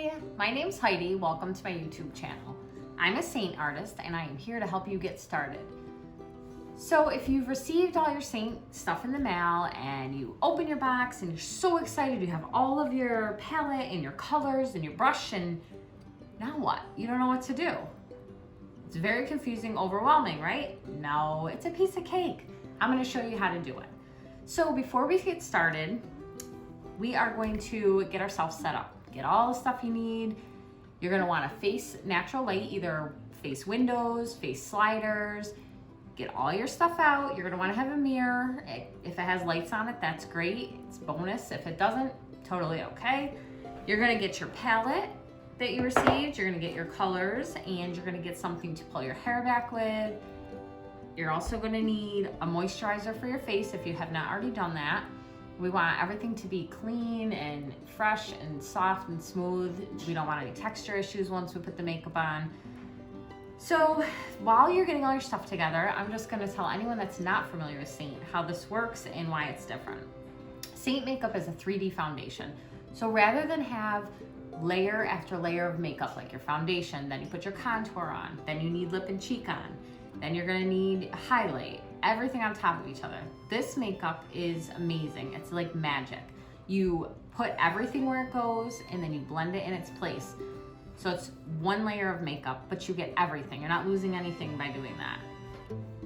Hi, my name's Heidi. Welcome to my YouTube channel. I'm a Seint artist and I am here to help you get started. So if you've received all your Seint stuff in the mail and you open your box and you're so excited, you have all of your palette and your colors and your brush, and now what? You don't know what to do. It's very confusing, overwhelming, right? No, it's a piece of cake. I'm going to show you how to do it. So before we get started, we are going to get ourselves set up. Get all the stuff you need. You're gonna wanna face natural light, either face windows, face sliders. Get all your stuff out. You're gonna wanna have a mirror. If it has lights on it, that's great. It's bonus. If it doesn't, totally okay. You're gonna get your palette that you received. You're gonna get your colors, and you're gonna get something to pull your hair back with. You're also gonna need a moisturizer for your face if you have not already done that. We want everything to be clean and fresh and soft and smooth. We don't want any texture issues once we put the makeup on. So while you're getting all your stuff together, I'm just gonna tell anyone that's not familiar with Seint how this works and why it's different. Seint makeup is a 3D foundation. So rather than have layer after layer of makeup, like your foundation, then you put your contour on, then you need lip and cheek on, then you're gonna need a highlight, everything on top of each other. This makeup is amazing. It's like magic. You put everything where it goes and then you blend it in its place. So it's one layer of makeup, but you get everything. You're not losing anything by doing that.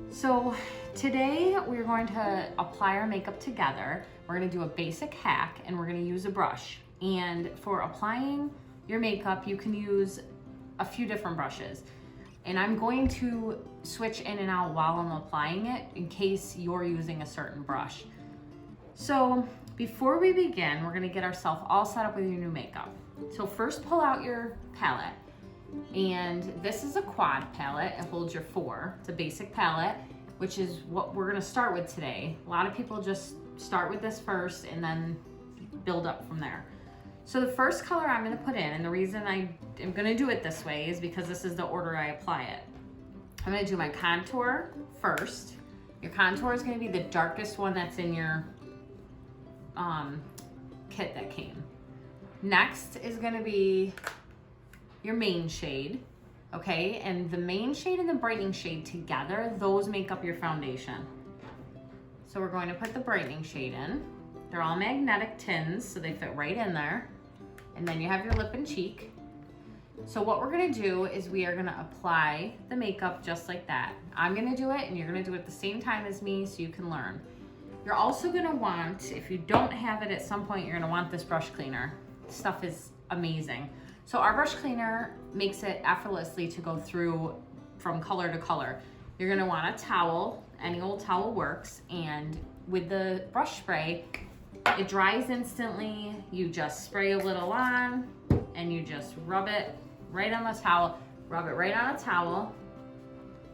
So today we're going to apply our makeup together. We're gonna do a basic hack and we're gonna use a brush. And for applying your makeup, you can use a few different brushes. And I'm going to switch in and out while I'm applying it in case you're using a certain brush. So before we begin, we're gonna get ourselves all set up with your new makeup. So first pull out your palette. And this is a quad palette. It holds your 4. It's a basic palette, which is what we're gonna start with today. A lot of people just start with this first and then build up from there. So the first color I'm gonna put in, and the reason I am gonna do it this way is because this is the order I apply it. I'm gonna do my contour first. Your contour is gonna be the darkest one that's in your kit that came. Next is gonna be your main shade, okay? And the main shade and the brightening shade together, those make up your foundation. So we're going to put the brightening shade in. They're all magnetic tins, so they fit right in there. And then you have your lip and cheek. So what we're gonna do is we are gonna apply the makeup just like that. I'm gonna do it and you're gonna do it at the same time as me so you can learn. You're also gonna want, if you don't have it at some point, you're gonna want this brush cleaner. This stuff is amazing. So our brush cleaner makes it effortlessly to go through from color to color. You're gonna want a towel, any old towel works, and with the brush spray, it dries instantly. You just spray a little on and you just rub it right on the towel, rub it right on a towel,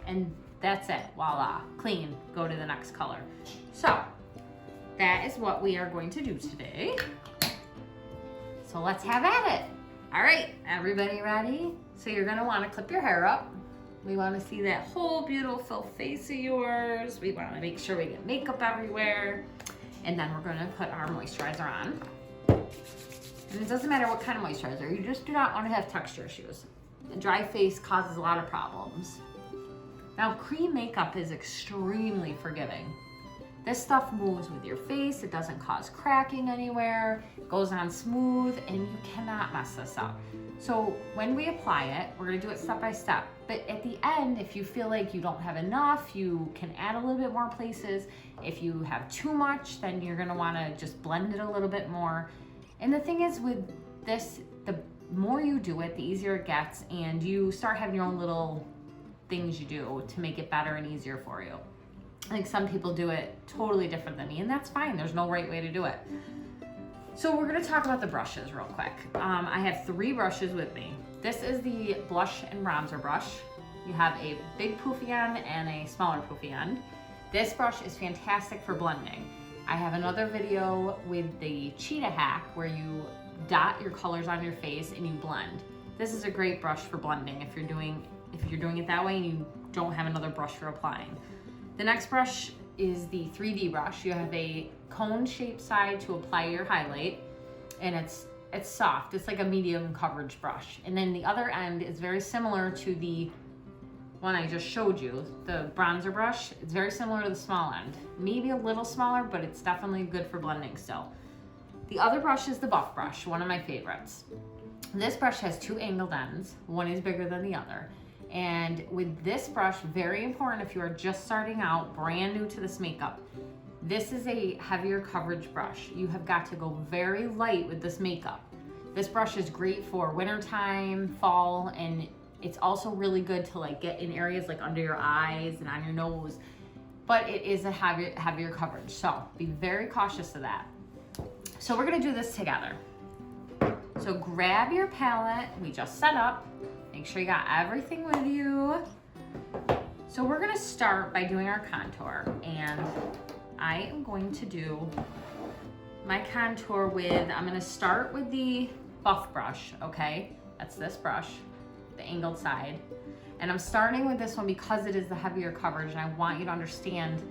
and that's it, voila, clean, go to the next color. So that is what we are going to do today. So let's have at it. All right, everybody ready? So you're gonna wanna clip your hair up. We wanna see that whole beautiful face of yours. We wanna make sure we get makeup everywhere. And then we're gonna put our moisturizer on. And it doesn't matter what kind of moisturizer, you just do not wanna have texture issues. A dry face causes a lot of problems. Now, cream makeup is extremely forgiving. This stuff moves with your face, it doesn't cause cracking anywhere, it goes on smooth, and you cannot mess this up. So when we apply it, we're gonna do it step by step. But at the end, if you feel like you don't have enough, you can add a little bit more places. If you have too much, then you're gonna wanna just blend it a little bit more. And the thing is with this, the more you do it, the easier it gets, and you start having your own little things you do to make it better and easier for you. I think some people do it totally different than me, and that's fine. There's no right way to do it. So we're gonna talk about the brushes real quick. I have 3 brushes with me. This is the blush and bronzer brush. You have a big poofy end and a smaller poofy end. This brush is fantastic for blending. I have another video with the Cheetah hack where you dot your colors on your face and you blend. This is a great brush for blending if you're doing it that way and you don't have another brush for applying. The next brush is the 3D brush. You have a cone shaped side to apply your highlight, and it's it's soft. It's like a medium coverage brush. And then the other end is very similar to the one I just showed you, the bronzer brush. It's very similar to the small end. Maybe a little smaller, but it's definitely good for blending still. The other brush is the buff brush, one of my favorites. This brush has two angled ends. One is bigger than the other. And with this brush, very important if you are just starting out, brand new to this makeup, this is a heavier coverage brush. You have got to go very light with this makeup. This brush is great for wintertime, fall, and it's also really good to like get in areas like under your eyes and on your nose, but it is a heavier coverage. So be very cautious of that. So we're gonna do this together. So grab your palette, we just set up, make sure you got everything with you. So we're gonna start by doing our contour, and I am going to do my contour with, I'm gonna start with the buff brush, okay? That's this brush, the angled side. And I'm starting with this one because it is the heavier coverage, and I want you to understand,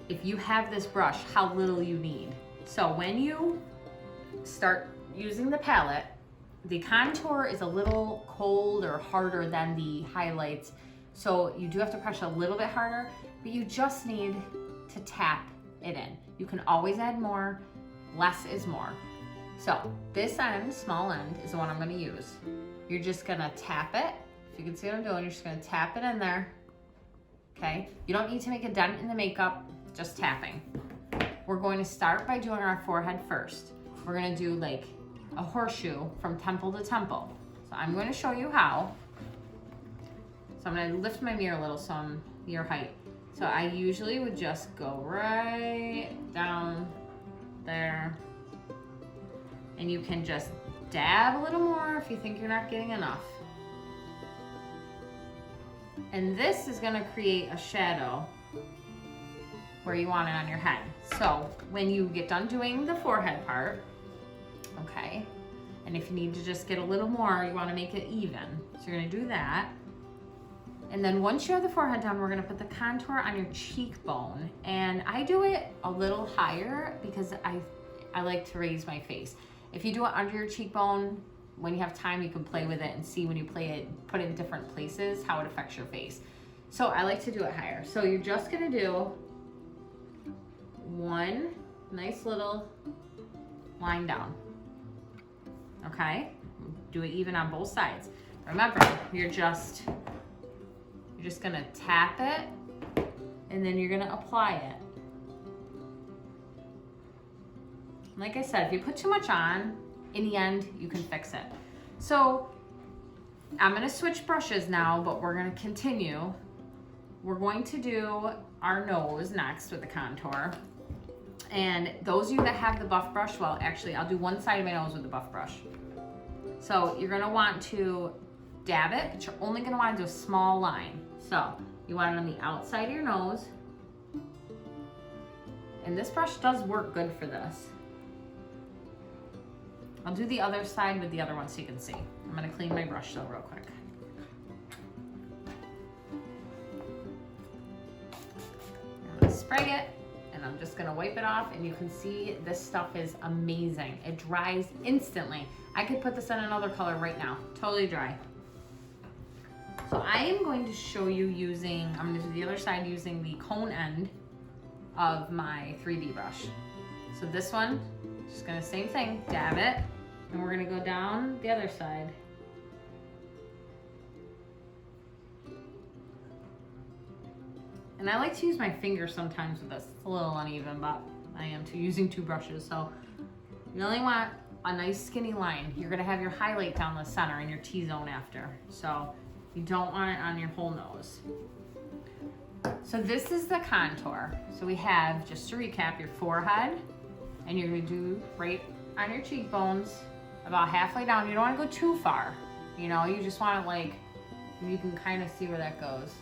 if you have this brush, how little you need. So when you start using the palette, the contour is a little cold or harder than the highlights. So you do have to press a little bit harder, but you just need to tap it in. You can always add more, less is more. So this end, small end, is the one I'm gonna use. You're just gonna tap it. If you can see what I'm doing, you're just gonna tap it in there, okay? You don't need to make a dent in the makeup, just tapping. We're going to start by doing our forehead first. We're gonna do like a horseshoe from temple to temple. So I'm going to show you how. So I'm gonna lift my mirror a little so I'm your height. So I usually would just go right down there. And you can just dab a little more if you think you're not getting enough. And this is gonna create a shadow where you want it on your head. So when you get done doing the forehead part, okay, and if you need to just get a little more, you wanna make it even. So you're gonna do that. And then once you have the forehead done, we're gonna put the contour on your cheekbone. And I do it a little higher because I like to raise my face. If you do it under your cheekbone, when you have time, you can play with it and see when you play it, put it in different places, how it affects your face. So I like to do it higher. So you're just gonna do one nice little line down, okay? Do it even on both sides. Remember, you're just gonna tap it, and then you're gonna apply it. Like I said, if you put too much on, in the end, you can fix it. So I'm gonna switch brushes now, but we're gonna continue. We're going to do our nose next with the contour. And those of you that have the buff brush, well, actually, I'll do one side of my nose with the buff brush. So you're gonna want to dab it, but you're only gonna wanna do a small line. So you want it on the outside of your nose. And this brush does work good for this. I'll do the other side with the other one so you can see. I'm gonna clean my brush though real quick. I'm gonna spray it, and I'm just gonna wipe it off, and you can see this stuff is amazing. It dries instantly. I could put this in another color right now, totally dry. So I am going to show you using, I'm gonna do the other side using the cone end of my 3B brush. So this one, just gonna same thing, dab it, and we're gonna go down the other side. And I like to use my finger sometimes with this. It's a little uneven, but I am using two brushes. So you only want a nice skinny line. You're gonna have your highlight down the center and your T-zone after. So you don't want it on your whole nose. So this is the contour. So we have, just to recap, your forehead, and you're gonna do right on your cheekbones, about halfway down. You don't wanna go too far. You know, you just want it like, you can kind of see where that goes.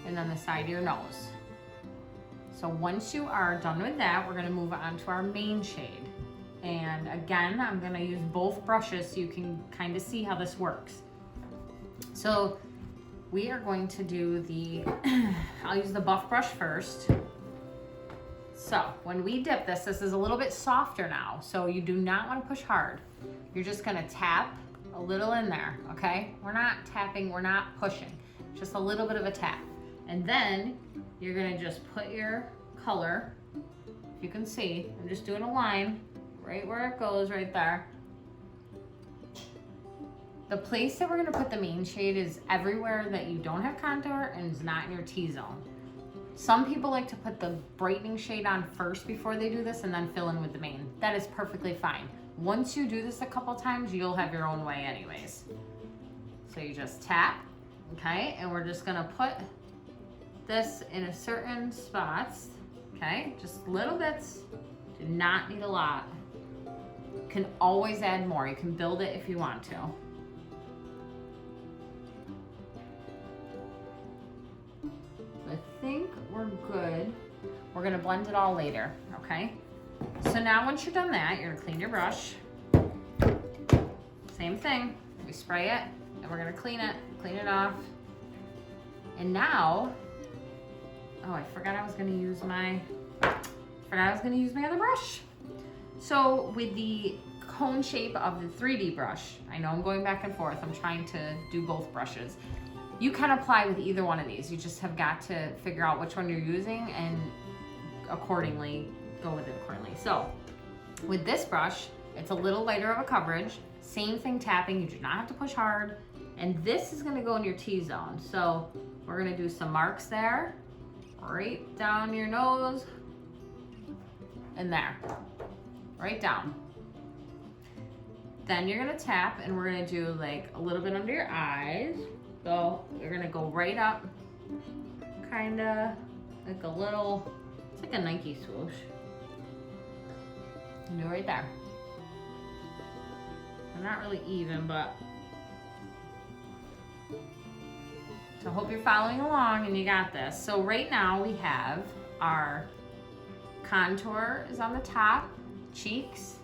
And then the side of your nose. So once you are done with that, we're gonna move on to our main shade. And again, I'm gonna use both brushes so you can kind of see how this works. So we are going to do the, I'll use the buff brush first. So when we dip this is a little bit softer now, so you do not want to push hard. You're just gonna tap a little in there, okay? We're not tapping, we're not pushing, just a little bit of a tap. And then you're gonna just put your color, if you can see, I'm just doing a line right where it goes, right there. The place that we're gonna put the main shade is everywhere that you don't have contour and is not in your T-zone. Some people like to put the brightening shade on first before they do this and then fill in with the main. That is perfectly fine. Once you do this a couple times, you'll have your own way anyways. So you just tap, okay? And we're just gonna put this in a certain spots, okay? Just little bits, do not need a lot. You can always add more. You can build it if you want to. I think we're good. We're gonna blend it all later, okay? So now once you're done that, you're gonna clean your brush. Same thing, we spray it and we're gonna clean it off. And now, oh, I forgot I was gonna use my other brush. So with the cone shape of the 3D brush, I know I'm going back and forth, I'm trying to do both brushes. You can apply with either one of these. You just have got to figure out which one you're using and accordingly, go with it accordingly. So with this brush, it's a little lighter of a coverage. Same thing tapping, you do not have to push hard. And this is gonna go in your T-zone. So we're gonna do some marks there, right down your nose, and there, right down. Then you're gonna tap and we're gonna do like a little bit under your eyes. So you're gonna go right up, kinda like a little, it's like a Nike swoosh. And do it right there. They're not really even, but. So I hope you're following along and you got this. So right now we have our contour is on the top, cheeks,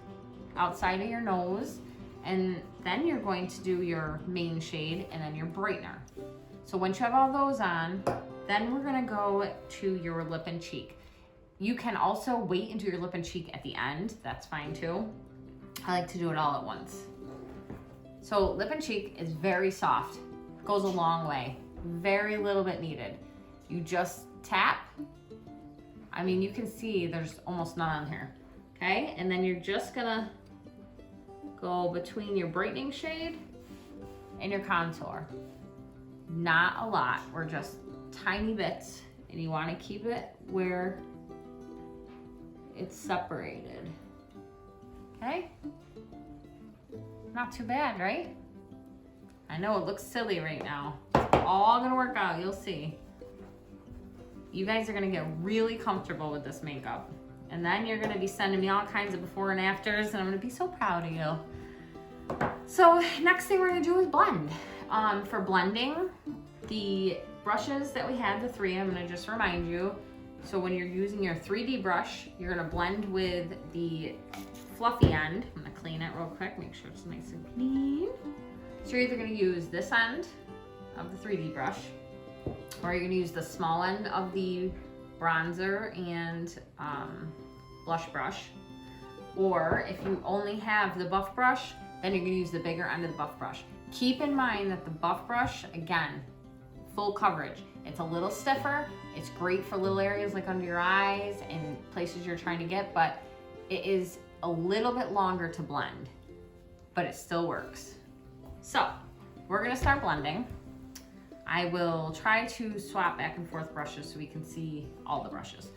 outside of your nose, and then you're going to do your main shade and then your brightener. So once you have all those on, then we're gonna go to your lip and cheek. You can also wait and do your lip and cheek at the end, that's fine too. I like to do it all at once. So lip and cheek is very soft, goes a long way, very little bit needed. You just tap, I mean you can see there's almost none on here, okay? And then you're just gonna go between your brightening shade and your contour. Not a lot, we're just tiny bits, and you wanna keep it where it's separated, okay? Not too bad, right? I know it looks silly right now. It's all gonna work out, you'll see. You guys are gonna get really comfortable with this makeup. And then you're gonna be sending me all kinds of before and afters, and I'm gonna be so proud of you. So next thing we're gonna do is blend. For blending, the brushes that we had, the three, I'm gonna just remind you. So when you're using your 3D brush, you're gonna blend with the fluffy end. I'm gonna clean it real quick, make sure it's nice and clean. So you're either gonna use this end of the 3D brush, or you're gonna use the small end of the bronzer and blush brush. Or if you only have the buff brush, then you're gonna use the bigger end of the buff brush. Keep in mind that the buff brush, again, full coverage. It's a little stiffer. It's great for little areas like under your eyes and places you're trying to get, but it is a little bit longer to blend, but it still works. So we're gonna start blending. I will try to swap back and forth brushes so we can see all the brushes.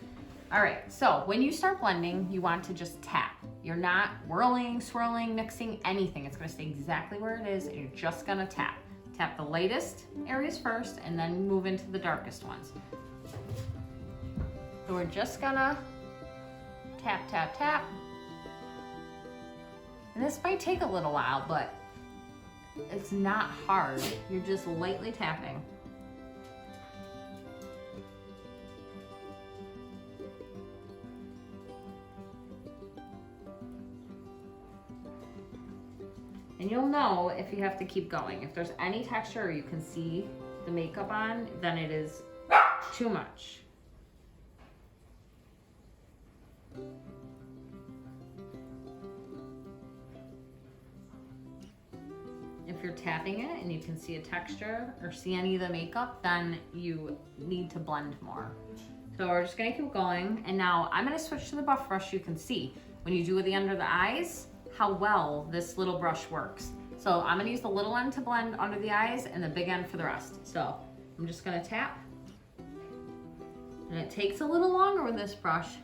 All right, so when you start blending, you want to just tap. You're not whirling, swirling, mixing, anything. It's gonna stay exactly where it is, and you're just gonna tap. Tap the lightest areas first, and then move into the darkest ones. So we're just gonna tap, tap, tap. And this might take a little while, but it's not hard. You're just lightly tapping. And you'll know if you have to keep going. If there's any texture or you can see the makeup on, then it is too much. If you're tapping it and you can see a texture or see any of the makeup, then you need to blend more. So we're just gonna keep going. And now I'm gonna switch to the buff brush. You can see when you do the under the eyes, how well this little brush works. So I'm gonna use the little end to blend under the eyes and the big end for the rest. So I'm just gonna tap. And it takes a little longer with this brush.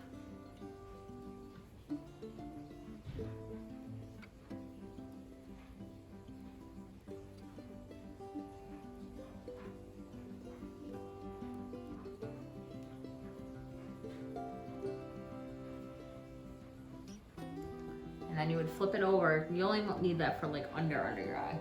And then you would flip it over. You only need that for like under your eye.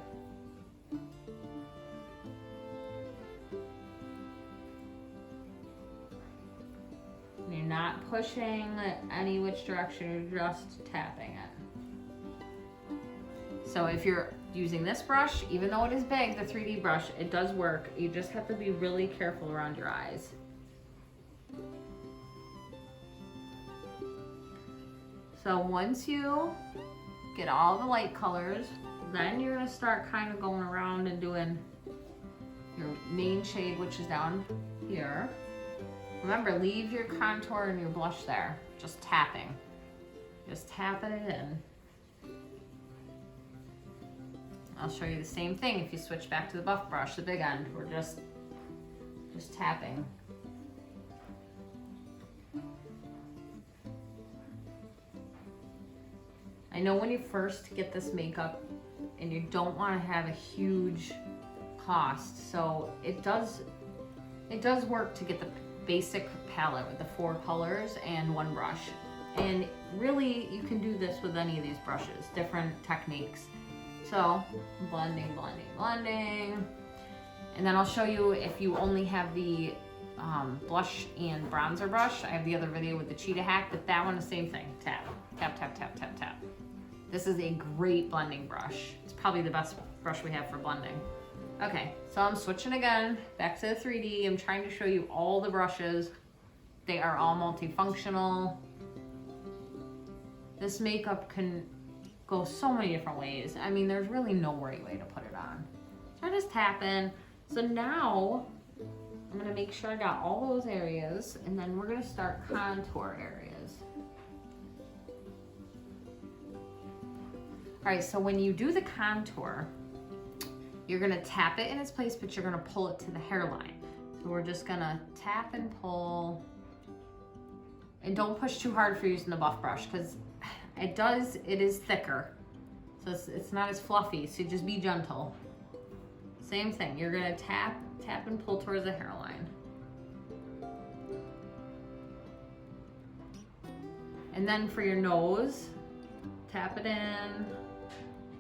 And you're not pushing any which direction, you're just tapping it. So if you're using this brush, even though it is big, the 3D brush, it does work. You just have to be really careful around your eyes. So once you get all the light colors, then you're gonna start kind of going around and doing your main shade, which is down here. Remember, leave your contour and your blush there, just tapping. Just tapping it in. I'll show you the same thing if you switch back to the buff brush, the big end. We're just tapping. I know when you first get this makeup and you don't want to have a huge cost, so it does work to get the basic palette with the 4 colors and 1 brush. And really, you can do this with any of these brushes, different techniques. So blending, blending, blending. And then I'll show you if you only have the blush and bronzer brush. I have the other video with the cheetah hack, but that one, the same thing. Tap, tap, tap, tap, tap, tap. This is a great blending brush. It's probably the best brush we have for blending. Okay, so I'm switching again, back to the 3D. I'm trying to show you all the brushes. They are all multifunctional. This makeup can go so many different ways. I mean, there's really no right way to put it on. So I just tap in. So now I'm gonna make sure I got all those areas, and then we're gonna start contour areas. All right, so when you do the contour, you're gonna tap it in its place, but you're gonna pull it to the hairline. So we're just gonna tap and pull. And don't push too hard for using the buff brush, because it is thicker. So it's not as fluffy, so just be gentle. Same thing, you're gonna tap and pull towards the hairline. And then for your nose, tap it in.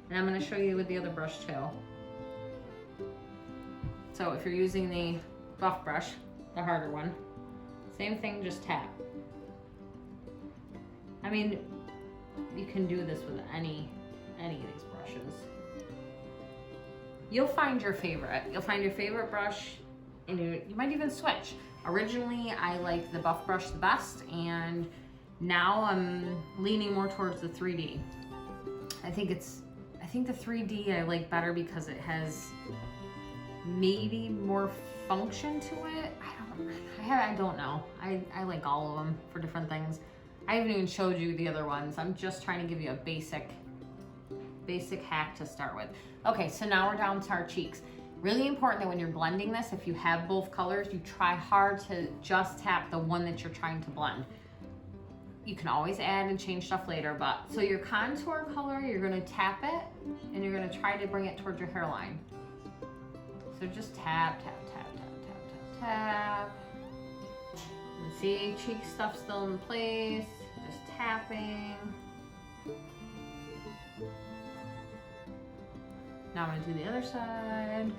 And I'm gonna show you with the other brush too. So if you're using the buff brush, the harder one, same thing, just tap. I mean, you can do this with any of these brushes. You'll find your favorite. You'll find your favorite brush, and you might even switch. Originally, I liked the buff brush the best, and now I'm leaning more towards the 3D. I think the 3D I like better because it has maybe more function to it. I don't know. I like all of them for different things. I haven't even showed you the other ones. I'm just trying to give you a basic hack to start with. Okay, so now we're down to our cheeks. Really important that when you're blending this, if you have both colors, you try hard to just tap the one that you're trying to blend. You can always add and change stuff later, but so your contour color, you're gonna tap it and you're gonna try to bring it towards your hairline. So just tap, tap, tap, tap, tap, tap, tap. And see, cheek stuff still in place, just tapping. Now I'm gonna do the other side.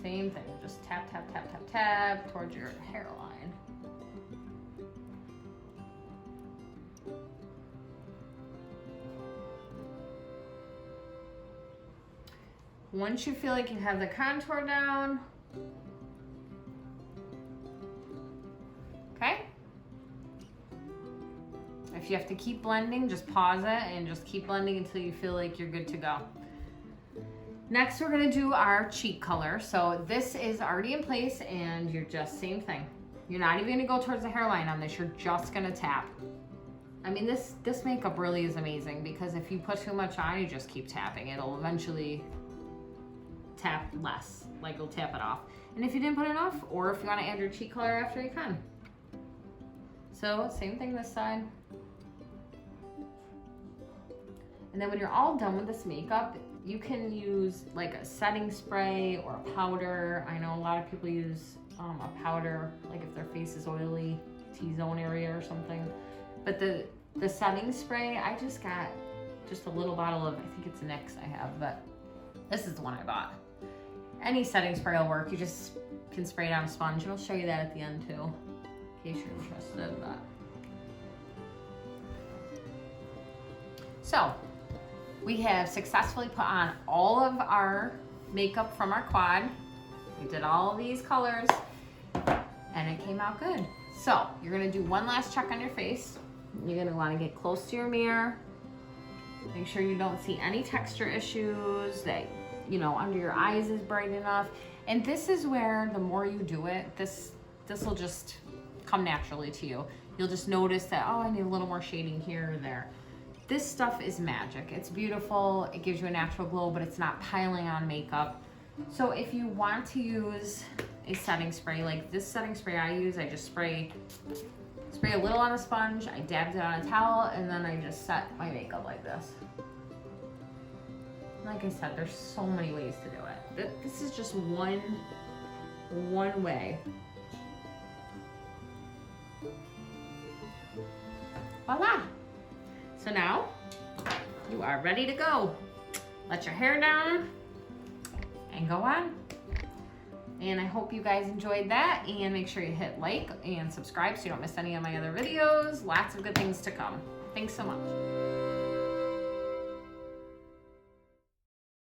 Same thing, just tap, tap, tap, tap, tap towards your hairline. Once you feel like you have the contour down, okay, If you have to keep blending, just pause it and just keep blending until you feel like you're good to go. Next, we're gonna do our cheek color. So this is already in place and you're just same thing. You're not even gonna go towards the hairline on this, you're just gonna tap. I mean, this makeup really is amazing because if you put too much on, you just keep tapping. It'll eventually tap less, like it'll tap it off. And if you didn't put enough, or if you wanna add your cheek color after, you can. So same thing this side. And then when you're all done with this makeup, you can use like a setting spray or a powder. I know a lot of people use a powder, like if their face is oily, T-zone area or something. But the setting spray, I just got just a little bottle of, I think it's NYX I have, but this is the one I bought. Any setting spray will work. You just can spray it on a sponge. And I'll show you that at the end too, in case you're interested. But so we have successfully put on all of our makeup from our quad. We did all these colors and it came out good. So you're gonna do one last check on your face. You're gonna wanna get close to your mirror. Make sure you don't see any texture issues, that, you know, under your eyes is bright enough. And this is where the more you do it, this will just come naturally to you. You'll just notice that, oh, I need a little more shading here or there. This stuff is magic. It's beautiful, it gives you a natural glow, but it's not piling on makeup. So if you want to use a setting spray, like this setting spray I use, I just spray a little on a sponge, I dabbed it on a towel, and then I just set my makeup like this. Like I said, there's so many ways to do it. This is just one way. Voila! So now you are ready to go. Let your hair down and go on. And I hope you guys enjoyed that, and make sure you hit like and subscribe so you don't miss any of my other videos. Lots of good things to come. Thanks so much.